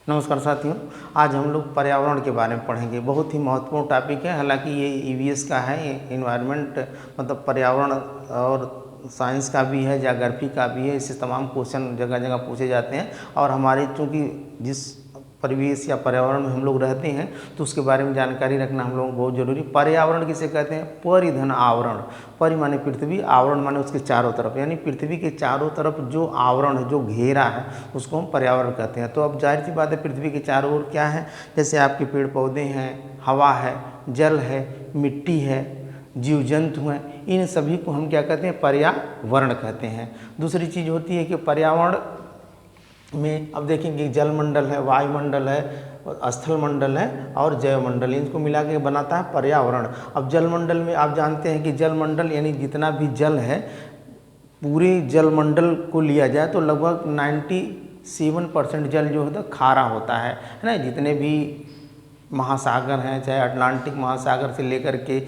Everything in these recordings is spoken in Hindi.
नमस्कार साथियों, आज हम लोग पर्यावरण के बारे में पढ़ेंगे। बहुत ही महत्वपूर्ण टॉपिक है। हालांकि ये ईवीएस का है, ये इन्वायरमेंट मतलब पर्यावरण और साइंस का भी है, ज्योग्राफी का भी है। इससे तमाम क्वेश्चन जगह जगह पूछे जाते हैं। और हमारे चूँकि जिस परिवेश या पर्यावरण में हम लोग रहते हैं तो उसके बारे में जानकारी रखना हम लोगों को बहुत जरूरी। पर्यावरण किसे कहते हैं? परिधन आवरण। परि माने पृथ्वी, आवरण माने उसके चारों तरफ, यानी पृथ्वी के चारों तरफ जो आवरण है, जो घेरा है, उसको हम पर्यावरण कहते हैं। तो अब जाहिर सी बात है, पृथ्वी के चारों ओर क्या है? जैसे आपके पेड़ पौधे हैं, हवा है, जल है, मिट्टी है, जीव जंतु हैं, इन सभी को हम क्या कहते हैं? पर्यावरण कहते हैं। दूसरी चीज़ होती है कि पर्यावरण में अब देखेंगे जलमंडल है, वायुमंडल है, स्थल मंडल है और जैवमंडल, इनको मिला के बनाता है पर्यावरण। अब जलमंडल में आप जानते हैं कि जलमंडल यानी जितना भी जल है, पूरे जलमंडल को लिया जाए तो लगभग 97% जल जो है खारा होता है ना। जितने भी महासागर हैं, चाहे अटलांटिक महासागर से लेकर के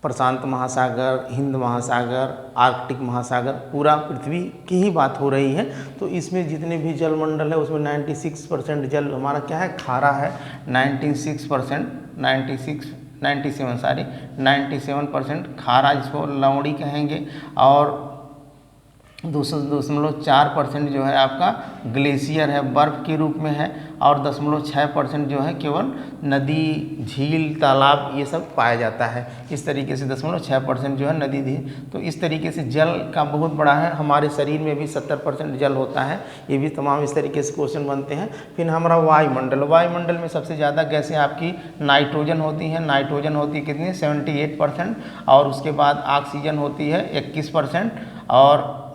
प्रशांत महासागर, हिंद महासागर, आर्कटिक महासागर, पूरा पृथ्वी की ही बात हो रही है। तो इसमें जितने भी जलमंडल है उसमें 96% जल हमारा क्या है? खारा है। 97% खारा, जिसको लवणी कहेंगे। और 2.4% जो है आपका ग्लेशियर है, बर्फ़ के रूप में है। और 0.6% जो है केवल नदी, झील, तालाब ये सब पाया जाता है। इस तरीके से 0.6% जो है नदी, झील। तो इस तरीके से जल का बहुत बड़ा है। हमारे शरीर में भी 70% जल होता है। ये भी तमाम इस तरीके से क्वेश्चन बनते हैं। फिर हमारा वायुमंडल, वायुमंडल में सबसे ज़्यादा गैसें आपकी नाइट्रोजन होती हैं। नाइट्रोजन होती है कितनी? 78%। और उसके बाद ऑक्सीजन होती है 21%। और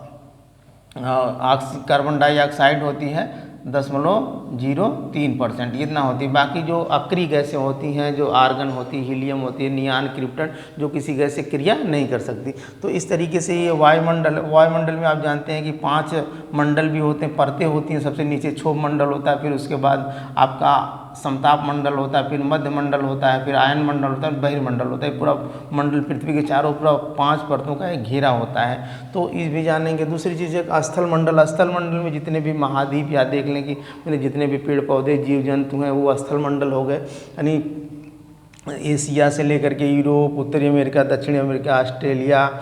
कार्बन डाइऑक्साइड होती है 0.03%, इतना होती है। बाकी जो अक्रिय गैसें होती हैं, जो आर्गन होती है, हीलियम होती है, नियान, क्रिप्टन, जो किसी गैस से क्रिया नहीं कर सकती। तो इस तरीके से ये वायुमंडल, वायुमंडल में आप जानते हैं कि 5 मंडल भी होते हैं, परतें होती हैं। सबसे नीचे क्षोभ मंडल होता है, फिर उसके बाद आपका समताप मंडल होता है, फिर मध्य मंडल होता है, फिर आयन मंडल होता है, बहिर्मंडल होता है। पूरा मंडल पृथ्वी के चारों पूरा 5 परतों का एक घेरा होता है। तो इस भी जानेंगे। दूसरी चीज़ है स्थल मंडल। स्थल मंडल में जितने भी महाद्वीप या देख लें कि जितने भी पेड़ पौधे, जीव जंतु हैं, वो स्थल मंडल हो गए। यानी एशिया से लेकर के यूरोप, उत्तरी अमेरिका, दक्षिणी अमेरिका, ऑस्ट्रेलिया,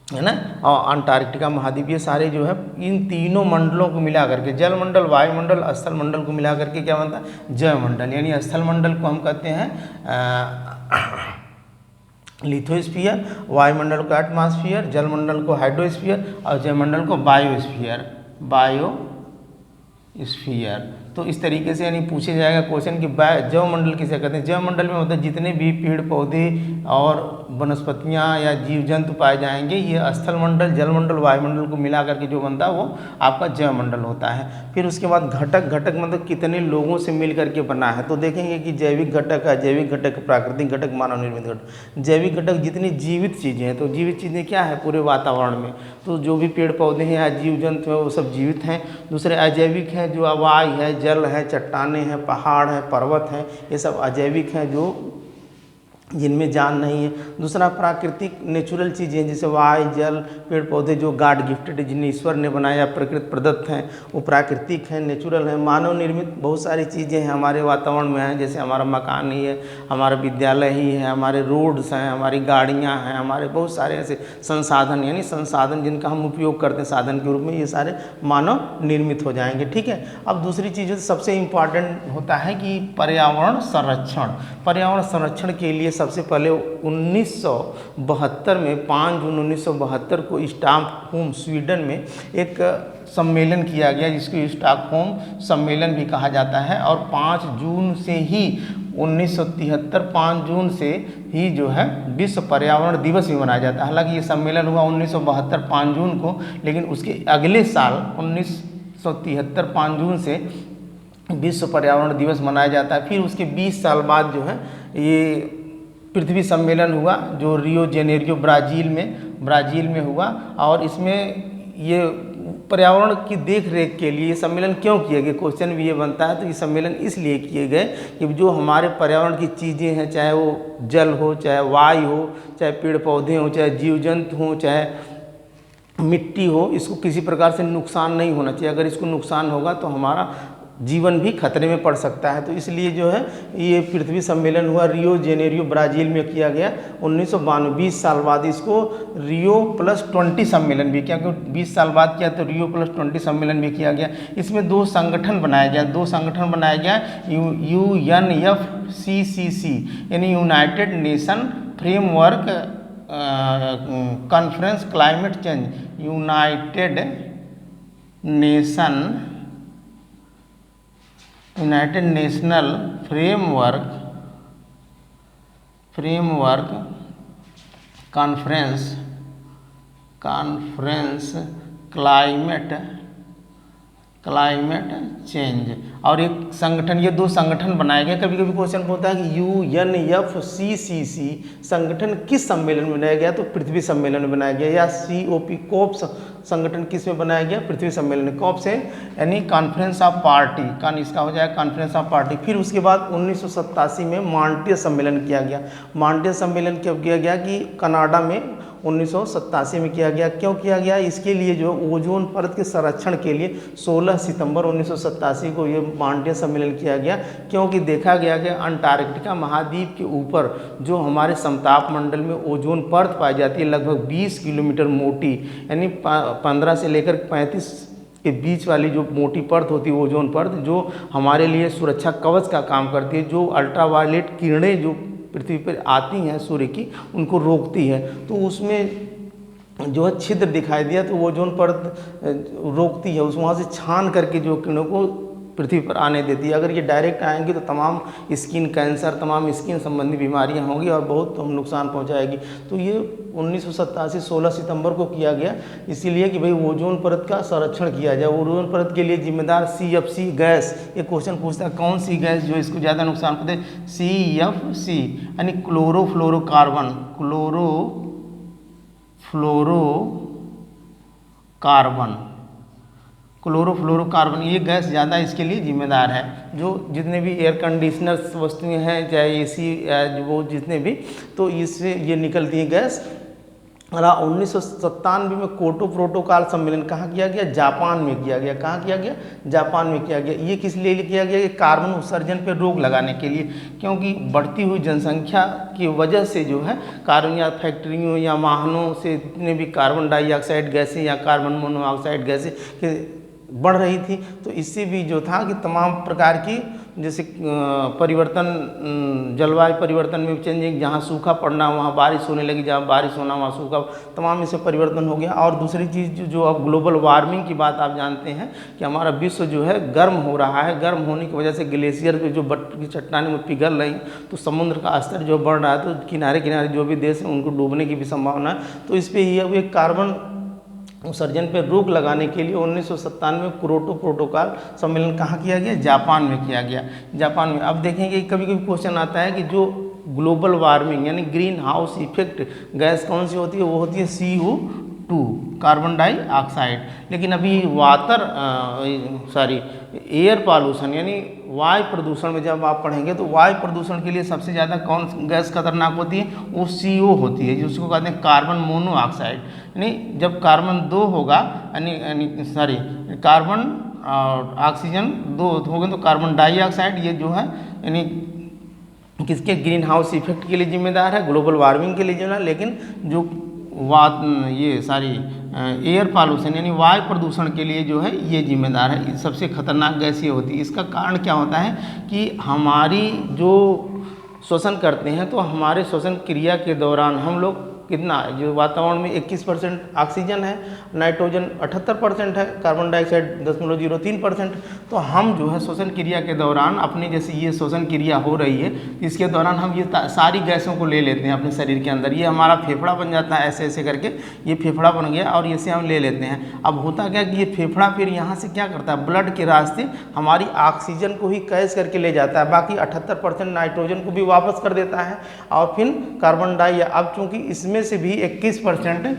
है ना, और अंटार्कटिका महाद्वीप, ये सारे जो है इन तीनों मंडलों को मिला करके जलमंडल, वायुमंडल, स्थल मंडल को मिला करके क्या बनता है? जैवमंडल। यानी स्थल मंडल को हम कहते हैं लिथोस्फीयर, वायुमंडल को एटमॉस्फेयर, जलमंडल को हाइड्रोस्फीयर और जैवमंडल को बायोस्फीयर। तो इस तरीके से यानी पूछे जाएगा क्वेश्चन कि जैवमंडल किसे कहते हैं? जैवमंडल में होता है जितने भी पेड़ पौधे और वनस्पतियाँ या जीव जंतु पाए जाएंगे, ये स्थल मंडल, जलमंडल, वायुमंडल को मिला करके जो बनता है वो आपका जैवमंडल होता है। फिर उसके बाद घटक, घटक मतलब कितने लोगों से मिल करके बना है। तो देखेंगे कि जैविक घटक है, जैविक घटक, प्राकृतिक घटक, मानव निर्मित घटक। जैविक घटक जितनी जीवित चीज़ें हैं, तो जीवित चीज़ें क्या है पूरे वातावरण में? तो जो भी पेड़ पौधे हैं या जीव जंतु हैं वो सब जीवित हैं। दूसरे अजैविक हैं, जो हवाई है, जल है, चट्टानें हैं, पहाड़ है, पर्वत हैं, ये सब अजैविक हैं जो जिनमें जान नहीं है। दूसरा प्राकृतिक, नेचुरल चीज़ें जैसे वायु, जल, पेड़ पौधे जो गॉड गिफ्टेड, जिन्हें ईश्वर ने बनाया, प्रकृति प्रदत्त हैं, वो प्राकृतिक हैं, नेचुरल हैं। मानव निर्मित बहुत सारी चीज़ें हैं हमारे वातावरण में हैं, जैसे हमारा मकान ही है, हमारा विद्यालय ही है, हमारे रोड्स हैं, हमारी गाड़ियाँ हैं, हमारे बहुत सारे ऐसे संसाधन, यानी संसाधन जिनका हम उपयोग करते हैं साधन के रूप में, ये सारे मानव निर्मित हो जाएंगे। ठीक है। अब दूसरी चीज़ सबसे इम्पॉर्टेंट होता है कि पर्यावरण संरक्षण। पर्यावरण संरक्षण के लिए सबसे पहले 1972 में 5 जून 1972 को स्टॉकहोम, स्वीडन में एक सम्मेलन किया गया, जिसको स्टॉकहोम सम्मेलन भी कहा जाता है। और 5 जून से ही 1973 5 जून से ही जो है विश्व पर्यावरण दिवस भी मनाया जाता है। हालांकि ये सम्मेलन हुआ 1972 5 जून को, लेकिन उसके अगले साल 1973 5 जून से विश्व पर्यावरण दिवस मनाया जाता है। फिर उसके 20 साल बाद जो है ये पृथ्वी सम्मेलन हुआ, जो रियो जेनेरियो ब्राज़ील में हुआ। और इसमें ये पर्यावरण की देख रेख के लिए सम्मेलन क्यों किए गए, क्वेश्चन भी ये बनता है। तो ये सम्मेलन इसलिए किए गए कि जो हमारे पर्यावरण की चीज़ें हैं, चाहे वो जल हो, चाहे वायु हो, चाहे पेड़ पौधे हों, चाहे जीव जंतु हों, चाहे मिट्टी हो, इसको किसी प्रकार से नुकसान नहीं होना चाहिए। अगर इसको नुकसान होगा तो हमारा जीवन भी खतरे में पड़ सकता है। तो इसलिए जो है ये पृथ्वी सम्मेलन हुआ रियो जेनेरियो ब्राज़ील में किया गया 1992। 20 साल बाद इसको रियो +20 सम्मेलन भी किया, क्योंकि 20 साल बाद किया तो रियो +20 सम्मेलन भी किया गया। इसमें दो संगठन बनाया गया UNFCCC यानी United nation framework conference climate change, United national framework conference climate change. और एक संगठन, ये दो संगठन बनाए गए। कभी कभी क्वेश्चन होता है कि UNFCCC संगठन किस सम्मेलन में बनाया गया, तो पृथ्वी सम्मेलन में बनाया गया। या COP संगठन किस में बनाया गया, पृथ्वी सम्मेलन में। COP से यानी कॉन्फ्रेंस ऑफ पार्टी, इसका हो जाएगा कॉन्फ्रेंस ऑफ पार्टी। फिर उसके बाद 1987 में मॉन्ट्रियल सम्मेलन किया गया। मॉन्ट्रियल सम्मेलन कब किया गया कि कनाडा में 1987 में किया गया। क्यों किया गया, इसके लिए जो ओजोन परत के संरक्षण के लिए 16 सितंबर 1987 को ये मॉन्ट्रियल सम्मेलन किया गया। क्योंकि देखा गया कि अंटार्कटिका महाद्वीप के ऊपर जो हमारे समताप मंडल में ओजोन परत पाई जाती है लगभग 20 किलोमीटर मोटी, यानी 15 से लेकर 35 के बीच वाली जो मोटी परत होती है ओजोन परत, जो हमारे लिए सुरक्षा कवच का काम करती है, जो अल्ट्रावायलेट किरणें जो पृथ्वी पर आती हैं सूर्य की उनको रोकती है। तो उसमें जो है छिद्र दिखाई दिया, तो ओजोन परत रोकती है, उस वहाँ से छान करके जो किरणों को पृथ्वी पर आने देती है। अगर ये डायरेक्ट आएंगी तो तमाम स्किन कैंसर, तमाम स्किन संबंधी बीमारियां होंगी और बहुत नुकसान पहुंचाएगी। तो ये 1987 16 सितंबर को किया गया, इसीलिए कि भाई ओजोन परत का संरक्षण किया जाए। ओजोन परत के लिए जिम्मेदार CFC गैस, ये क्वेश्चन पूछता है कौन सी गैस जो इसको ज़्यादा नुकसान पहुंचाए, CFC यानी क्लोरोफ्लोरोकार्बन, ये गैस ज़्यादा इसके लिए जिम्मेदार है। जो जितने भी एयर कंडीशनर्स वस्तुएं हैं, चाहे AC वो जितने भी, तो इससे ये निकलती है गैस। और 1997 में क्योटो प्रोटोकॉल सम्मेलन कहाँ किया गया, जापान में किया गया। कहाँ किया गया, जापान में किया गया। ये किस लिए किया गया, कि कार्बन उत्सर्जन पर रोक लगाने के लिए, क्योंकि बढ़ती हुई जनसंख्या की वजह से जो है कार्बन या फैक्ट्रियों या वाहनों से जितने भी कार्बन डाइऑक्साइड गैसें या कार्बन मोनोऑक्साइड गैसें बढ़ रही थी। तो इससे भी जो था कि तमाम प्रकार की जैसे परिवर्तन, जलवायु परिवर्तन में चेंजिंग, जहाँ सूखा पड़ना वहाँ बारिश होने लगी, जहाँ बारिश होना वहाँ सूखा, तमाम इससे परिवर्तन हो गया। और दूसरी चीज़ जो अब ग्लोबल वार्मिंग की बात आप जानते हैं कि हमारा विश्व जो है गर्म हो रहा है। गर्म होने की वजह से ग्लेशियर पे जो बर्फ की चट्टानें में पिघल रही, तो समुद्र का स्तर जो बढ़ रहा है, तो किनारे किनारे जो भी देश हैं उनको डूबने की भी संभावना है। तो इस पर ये अब एक कार्बन उत्सर्जन पर रोक लगाने के लिए 1997 में क्योटो प्रोटोकॉल सम्मेलन कहाँ किया गया, जापान में किया गया। जापान में अब देखेंगे कभी कभी क्वेश्चन आता है कि जो ग्लोबल वार्मिंग यानी ग्रीन हाउस इफेक्ट गैस कौन सी होती है, वो होती है CO2 कार्बन डाइऑक्साइड। लेकिन अभी एयर पॉल्यूशन यानी वायु प्रदूषण में जब आप पढ़ेंगे तो वायु प्रदूषण के लिए सबसे ज़्यादा कौन गैस खतरनाक होती है, वो CO होती है, जिसको कहते हैं कार्बन मोनोऑक्साइड। यानी जब कार्बन 2 होगा कार्बन और ऑक्सीजन 2 हो गए तो कार्बन डाइऑक्साइड, ये जो है यानी किसके, ग्रीन हाउस इफेक्ट के लिए जिम्मेदार है, ग्लोबल वार्मिंग के लिए जिम्मेदार। लेकिन जो एयर पॉल्यूशन यानी वायु प्रदूषण के लिए जो है ये जिम्मेदार है। सबसे खतरनाक गैस ये होती है। इसका कारण क्या होता है कि हमारी जो श्वसन करते हैं, तो हमारे श्वसन क्रिया के दौरान हम लोग कितना, जो वातावरण में 21% ऑक्सीजन है, नाइट्रोजन 78% है, कार्बन डाइऑक्साइड 0.03%। तो हम जो है श्वसन क्रिया के दौरान अपनी, जैसे ये श्वसन क्रिया हो रही है, इसके दौरान हम ये सारी गैसों को ले लेते हैं अपने शरीर के अंदर। ये हमारा फेफड़ा बन जाता है, ऐसे ऐसे करके ये फेफड़ा बन गया और इसे हम ले लेते हैं। अब होता क्या कि ये फेफड़ा फिर यहाँ से क्या करता है, ब्लड के रास्ते हमारी ऑक्सीजन को ही कैच करके ले जाता है, बाकी 78% नाइट्रोजन को भी वापस कर देता है और फिर कार्बन डाइऑक्साइड। अब चूँकि इसमें से भी 21%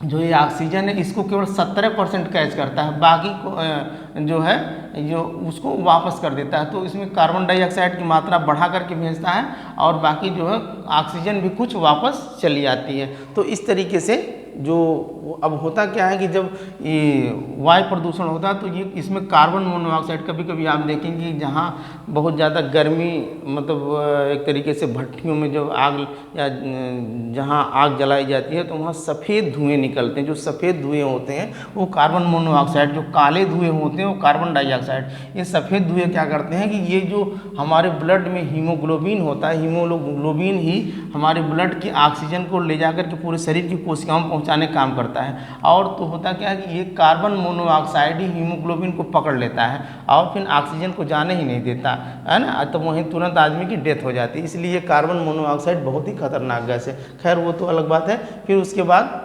जो ये ऑक्सीजन है इसको केवल 17% कैच करता है, बाकी को जो है जो उसको वापस कर देता है। तो इसमें कार्बन डाइऑक्साइड की मात्रा बढ़ा करके भेजता है और बाकी जो है ऑक्सीजन भी कुछ वापस चली आती है। तो इस तरीके से जो अब होता क्या है कि जब ये वायु प्रदूषण होता है तो ये इसमें कार्बन मोनोऑक्साइड, कभी कभी आप देखेंगे जहाँ बहुत ज़्यादा गर्मी, मतलब एक तरीके से भट्टियों में जब आग या जहाँ आग जलाई जाती है तो वहाँ सफ़ेद धुएँ निकलते हैं। जो सफ़ेद धुएँ होते हैं वो कार्बन मोनोऑक्साइड, जो काले धुएँ होते हैं वो कार्बन डाइऑक्साइड। ये सफ़ेद धुएँ क्या करते हैं कि ये जो हमारे ब्लड में हीमोग्लोबिन होता है, हीमोग्लोबिन ही हमारे ब्लड की ऑक्सीजन को ले जाकर के पूरे शरीर की कोशिकाओं में पहुंचाने का काम करता है। और तो होता क्या है कि ये कार्बन मोनोऑक्साइड ही हीमोग्लोबिन को पकड़ लेता है और फिर ऑक्सीजन को जाने ही नहीं देता है ना, तो वहीं तुरंत आदमी की डेथ हो जाती है। इसलिए कार्बन मोनोऑक्साइड बहुत ही खतरनाक गैस है। खैर वो तो अलग बात है। फिर उसके बाद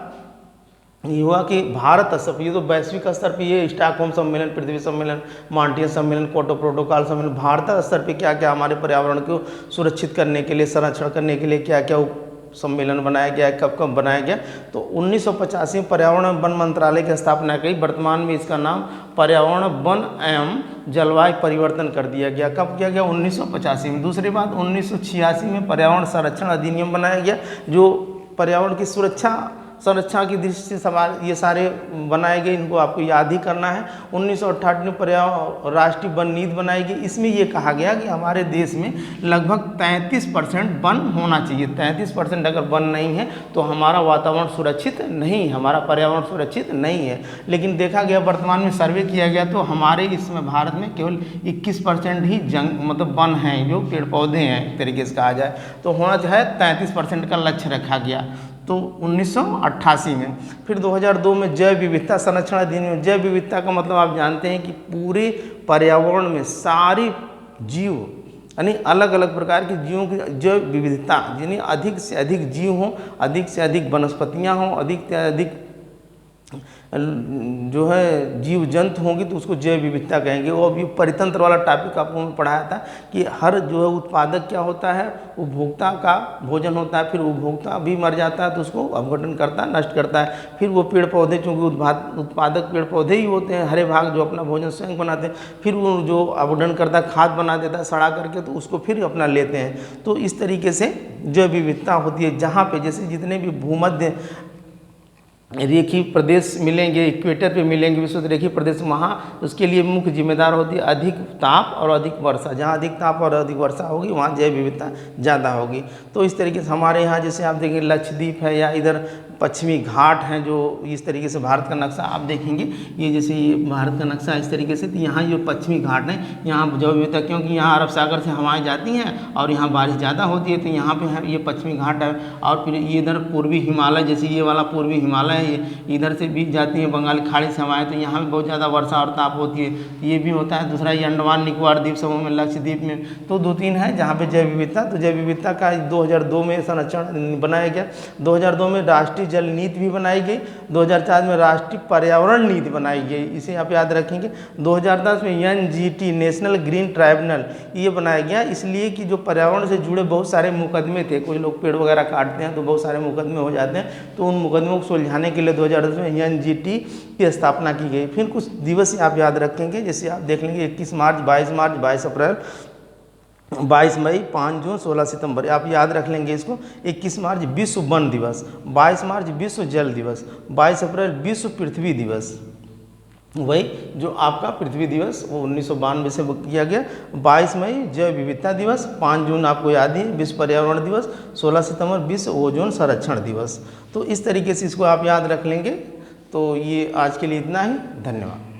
ये हुआ कि भारत स्तर पर, ये तो वैश्विक स्तर पर, ये स्टॉकहोम सम्मेलन, पृथ्वी सम्मेलन, मॉन्ट्रियल सम्मेलन, क्योटो प्रोटोकॉल सम्मेलन, भारत स्तर पे क्या क्या हमारे पर्यावरण को सुरक्षित करने के लिए, संरक्षण करने के लिए क्या क्या सम्मेलन बनाया गया है, कब कब बनाया गया। तो 1985 में पर्यावरण वन मंत्रालय की स्थापना की। वर्तमान में इसका नाम पर्यावरण वन एवं जलवायु परिवर्तन कर दिया गया। कब किया गया? 1985 में। दूसरी बात, 1986 में पर्यावरण संरक्षण अधिनियम बनाया गया, जो पर्यावरण की संरक्षा की दृष्टि से सवाल ये सारे बनाए गए, इनको आपको याद ही करना है। 1968 में पर्यावरण राष्ट्रीय वन नीति बनाई गई। इसमें ये कहा गया कि हमारे देश में लगभग 33% वन होना चाहिए। 33% अगर वन नहीं है तो हमारा वातावरण सुरक्षित नहीं, हमारा पर्यावरण सुरक्षित नहीं है। लेकिन देखा गया, वर्तमान में सर्वे किया गया तो हमारे इसमें भारत में केवल 21% ही मतलब वन हैं, जो पेड़ पौधे हैं एक तरीके से कहा जाए, तो होना चाहिए 33% का लक्ष्य रखा गया। तो 1988 में। फिर 2002 में जैव विविधता संरक्षण अधिनियम। जैव विविधता का मतलब आप जानते हैं कि पूरे पर्यावरण में सारी जीव, यानी अलग अलग प्रकार के जीवों की जैव विविधता, यानी अधिक से अधिक जीव हों, अधिक से अधिक वनस्पतियाँ हों, अधिक से अधिक जो है जीव जंतु होंगे तो उसको जैव विविधता कहेंगे। वो अभी परितंत्र वाला टॉपिक आपको मैं पढ़ाया था कि हर जो है उत्पादक क्या होता है, उपभोक्ता का भोजन होता है, फिर उपभोक्ता भी मर जाता है तो उसको अपघटन करता है, नष्ट करता है। फिर वो पेड़ पौधे, चूँकि उत्पादक पेड़ पौधे ही होते हैं, हरे भाग जो अपना भोजन स्वयं बनाते हैं, फिर वो जो अपघटन करता है, खाद बना देता है सड़ा करके, तो उसको फिर अपना लेते हैं। तो इस तरीके से जैव विविधता होती है। जहाँ पे जैसे जितने भी भूमध्य रेखीय प्रदेश मिलेंगे, इक्वेटर पे मिलेंगे, विश्व रेखीय प्रदेश, वहाँ उसके लिए मुख्य जिम्मेदार होती है अधिक ताप और अधिक वर्षा। जहाँ अधिक ताप और अधिक वर्षा होगी वहाँ जैव विविधता ज़्यादा होगी। तो इस तरीके से हमारे यहाँ जैसे आप देखेंगे लक्षद्वीप है या इधर पश्चिमी घाट हैं, जो इस तरीके से भारत का नक्शा आप देखेंगे, ये जैसे ये भारत का नक्शा इस तरीके से, तो यहाँ जो पश्चिमी घाट हैं यहाँ जैव विविधता, क्योंकि यहाँ अरब सागर से हवाएं जाती हैं और यहाँ बारिश ज़्यादा होती है, तो यहाँ पे है ये पश्चिमी घाट है। और फिर ये इधर पूर्वी हिमालय, जैसे ये वाला पूर्वी हिमालय है, ये इधर से भी जाती है बंगाल खाड़ी से हवाएं, तो यहाँ भी बहुत ज़्यादा वर्षा और ताप होती है, ये भी होता है। दूसरा ये अंडमान निकोबार द्वीप समूह में, लक्षद्वीप में, तो 2-3 है जहाँ पे जैव विविधता। तो जैव विविधता का 2002 में संरक्षण बनाया गया। 2002 में राष्ट्रीय जल नीति भी बनाई गई। 2004 में राष्ट्रीय पर्यावरण नीति बनाई गई, इसे आप याद रखेंगे। 2010 में NGT नेशनल ग्रीन ट्राइब्यूनल ये बनाया गया, इसलिए कि जो पर्यावरण से जुड़े बहुत सारे मुकदमे थे, कुछ लोग पेड़ वगैरह काटते हैं तो बहुत सारे मुकदमे हो जाते हैं, तो उन मुकदमों को सुलझाने के लिए 2010 में NGT की स्थापना की गई। फिर कुछ दिवस आप याद रखेंगे, जैसे आप देख लेंगे 21 मार्च, 22 मार्च, 22 अप्रैल, 22 मई, 5 जून, 16 सितंबर, आप याद रख लेंगे इसको। 21 मार्च विश्व वन दिवस, 22 मार्च विश्व जल दिवस, 22 अप्रैल विश्व पृथ्वी दिवस, वही जो आपका पृथ्वी दिवस वो 1992 से किया गया। 22 मई जैव विविधता दिवस, 5 जून आपको याद ही विश्व पर्यावरण दिवस, 16 सितंबर विश्व ओजोन संरक्षण दिवस। तो इस तरीके से इसको आप याद रख लेंगे। तो ये आज के लिए इतना ही, धन्यवाद।